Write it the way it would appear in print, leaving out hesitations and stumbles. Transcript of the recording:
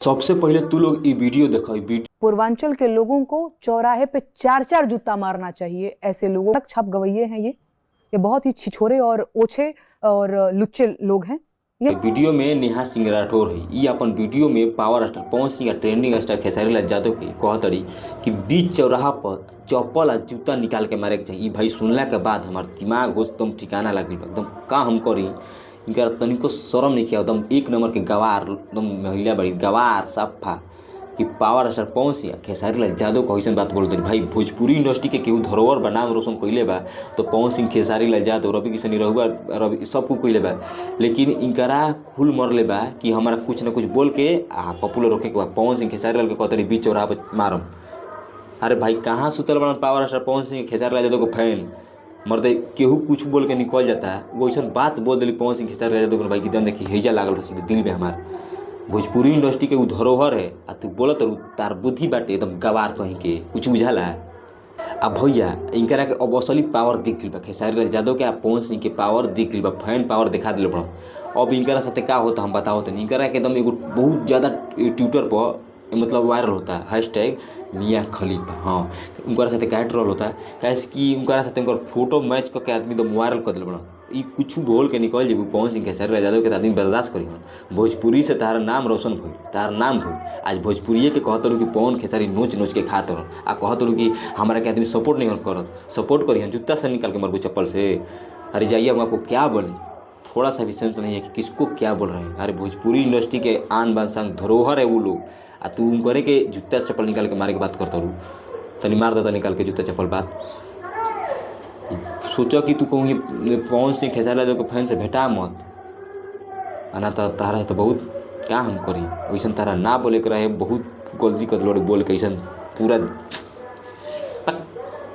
सबसे पहले तू लोग ये वीडियो देखो। पूर्वांचल के लोगों को चौराहे पे 4-4 जूता मारना चाहिए। ऐसे लोगों तक छप गवैये हैं ये बहुत ही छिछोरे और ओछे और लुच्चे लोग हैं। वीडियो में नेहा सिंह राठौर है, ये अपन वीडियो में power star Pawan Singh trending star Khesari Lal Yadav के कहतरी कि बीच चौराहा पर चप्पल आ जूता निकाल के मारे के चाहिए। भाई सुनला के बाद हमार दिमाग होश एकदम ठिकाना लग गई, एकदम का हम करी। इनका तनिको शर्म नहीं किया, एकदम एक नंबर के गवार, एकदम महिला बड़ी गवार सफा कि पावर स्टार पवन सिंह खेसारी लाल यादव को ऐसा बात बोलते भाई। भोजपुरी इंडस्ट्री के केहू धरोहर बा, नाम रोशन कइले बा तो पवन सिंह, खेसारी लाल यादव, रवि किशन रहुआ, रवि सबको कइले बा। लेकिन इनकरा खुल मरले बा कि हमारा कुछ ना कुछ बोल के पॉपुलर होके के बा। पवन सिंह खेसारी लाल के कहते बीच चौराहा पर मारम। अरे भाई कहाँ सुतल बना पावर स्टार पवन सिंह खेसारी लाल यादव को फैन मरते केहू कुछ बोल के निकल जाता है। वो ऐसा बात बोल दिली पवन सिंह खेसारी लाल यादव को भाई कि दम देखी हेजा लागल रही दिल में हमार। भोजपुरी इंडस्ट्री के उ धरोहर है आ तू बोलत तार बुद्धि बाटे एकदम गवार कहीं के कुछ बुझाला। अब भैया इनकरा के अब असली पावर दिख गई बा, खेसारी लाल यादव के पवन सिंह के पावर दिख गई बा, फैन पावर दिखा दिल बड़ा। अब इनकरा साथे का होता हम बताओ तो इनकरा के एकदम एगो बहुत ज़्यादा ट्विटर पर मतलब वायरल होता है हैशटैग मियाँ खलीफा। हाँ उनका साथे क्या ट्रोल होता है कैसे कि उनका साथे उनका फोटो मैच करके आदमी एकदम वायरल कर दिल बड़ा। ये कुछ बोल के निकल जेबू पवन सिंह खेसारी लाल यादव के आदमी बर्दाश्त करी हन। भोजपुरी से तारा नाम रोशन भइल, तार नाम भइल। आज भोजपुरिये के कहत कि पवन खेसारी नोच नोच के खात रहन आ कहत कि हमारा के आदमी सपोर्ट नहीं करत। सपोर्ट करी हन जूता से निकाल के मरबू चप्पल से। अरे जाइए हम आपको क्या बोलें, थोड़ा सा भी सेंस नहीं है कि किसको क्या बोल रहे हैं। अरे भोजपुरी इंडस्ट्री के आन बान शान धरोहर है वो लोग, आ तू करे के जूता चप्पल निकाल के मारे के बात करता रू। तनी मार देता निकाल के जूता चप्पल बात। सोचो कि तू कहूँगी पवन सिंह खेसारी लाल के फैन से भेटा मत आना तो तारा तो बहुत क्या हम करी। वैसा तारा ना बोले के रहे, बहुत गलती कर बोल के ऐसा पूरा